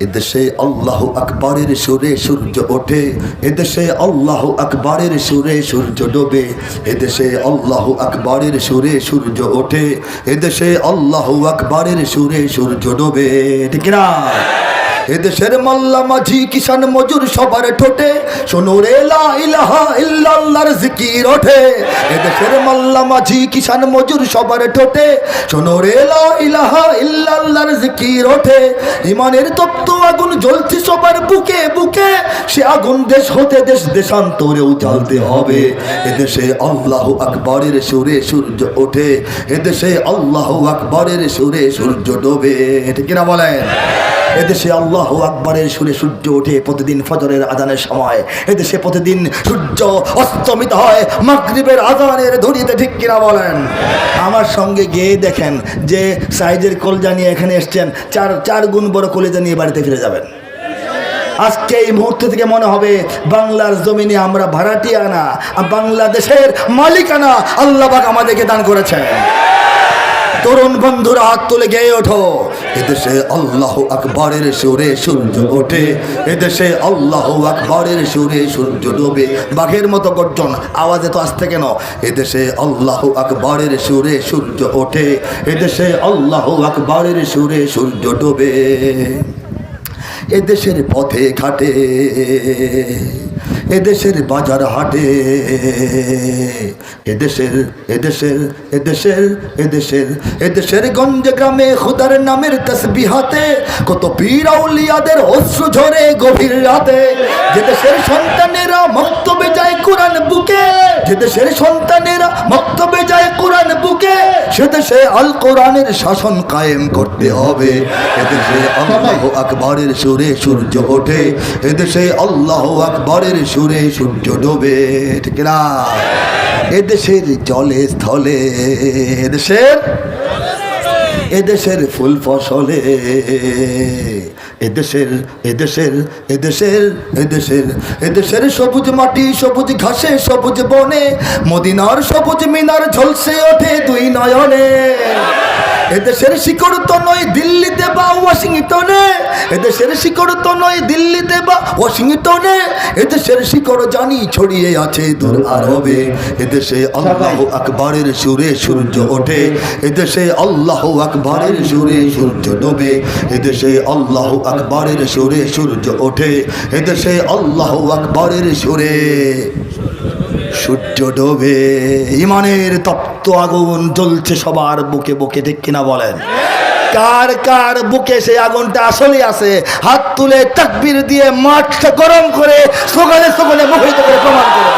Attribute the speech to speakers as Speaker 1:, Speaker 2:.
Speaker 1: এদেশে আল্লাহু আকবরের সুরে সূর্য ওঠে, এদেশে আল্লাহু আকবরের সুরে সূর্য ডোবে, এদেশে আল্লাহু আকবরের সুরে সূর্য ওঠে, এদেশে আল্লাহু আকবরের সুরে সূর্য ডোবে। ঠিক না? এদেশের মোল্লা মাঝি কিষান মজুর সবার ঠোঁটে শোনো রে লা ইলাহা ইল্লাল্লাহর জিকির ওঠে। এদেশের মোল্লা মাঝি কিষান মজুর সবার ঠোঁটে শোনো রে লা ইলাহা ইল্লাল্লাহর জিকির ওঠে। ইমানের তপ্ত আগুন জ্বলছে সবার বুকে বুকে, সে আগুন দেশ হতে দেশ দেশান্তরেও জ্বালতে হবে। এদেশে আল্লাহু আকবরের সুরে সূর্য ওঠে, এদেশে আল্লাহু আকবরের সুরে সূর্য ডোবে। ঠিক কিনা বলেন? এদেশে আল্লাহু আকবরের সুরে সূর্য ওঠে প্রতিদিন ফজরের আজানের সময়, এদেশে প্রতিদিন সূর্য অস্তমিত হয় মাগরিবের আজানের ধ্বনিতে। ঠিক কিনা বলেন? আমার সঙ্গে গিয়ে দেখেন যে সাইজের কলজা নিয়ে এখানে এসছেন, চার গুণ বড় কলেজা নিয়ে বাড়িতে ফিরে যাবেন। আজকে এই মুহূর্ত থেকে মনে হবে বাংলার জমিনে আমরা ভাড়াটিয়া না, বাংলাদেশের মালিকানা আল্লাহ পাক আমাদেরকে দান করেছেন। তরুণ বন্ধুরা হাত তুলে গেয়ে ওঠো, এদেশে আল্লাহু আকবরের সুরে সূর্য ওঠে, এদেশে আল্লাহু আকবরের সুরে সূর্য ডোবে। বাঘের মতো গর্জন, আওয়াজে তো আসতে কেন? এদেশে আল্লাহু আকবরের সুরে সূর্য ওঠে, এদেশে আল্লাহু আকবরের সুরে সূর্য ডোবে। এদেশের পথে ঘাটে, এদেশের বাজার হাটে, এদেশের এদেশের এদেশের এদেশের এদেশের গঞ্জে গ্রামে খোদার নামের তসবিহাতে কত পীর আউলিয়াদের অশ্রু ঝরে গভীর রাতে। যে দেশের সন্তানেরা মক্তবে যায় কোরআন বুকে, যে দেশের সন্তানেরা মক্তবে যায় কোরআন বুকে, সে দেশে আল কোরআনের শাসন কায়েম করতে হবে। এদেশে আল্লাহু আকবরের সুরে সূর্য ওঠে, এদেশে আল্লাহু আকবরের সুরে সূর্য ডোবে। ঠিক না? এদেশের জলে স্থলে, এদেশের ফুল ফসলে, এদেশের এদেশের এদেশের এদেশের এদেশের সবুজ মাটি সবুজ ঘাসে সবুজ বনে, মদিনার সবুজ মিনার ঝলসে ওঠে দুই নয়নে। এদেশের শিকড় তো নয় দিল্লিতে বা ওয়াশিংটনে, এদেশের শিকড় তো নয় দিল্লিতে বা ওয়াশিংটনে, এদেশের শিকড় জানি ছড়িয়ে আছে দূর আরবে। এদেশে আল্লাহু আকবরের সুরে সূর্য ওঠে, এদেশে আল্লাহু আকবরের সুরে সূর্য ডোবে। এদেশে আল্লাহু আকবরের সুরে সূর্য ওঠে, এদেশে আল্লাহু আকবরের সুরে সূর্য ডোবে। ইমানের তপ্ত আগুন জ্বলছে সবার বুকে বুকে। ঠিক কিনা বলেন? কার কার বুকে সেই আগুনটা আসলে আছে? হাত তুলে তাকবীর দিয়ে মাঠটা গরম করে সকালে সকালে মুখরিত করে প্রমাণ করে।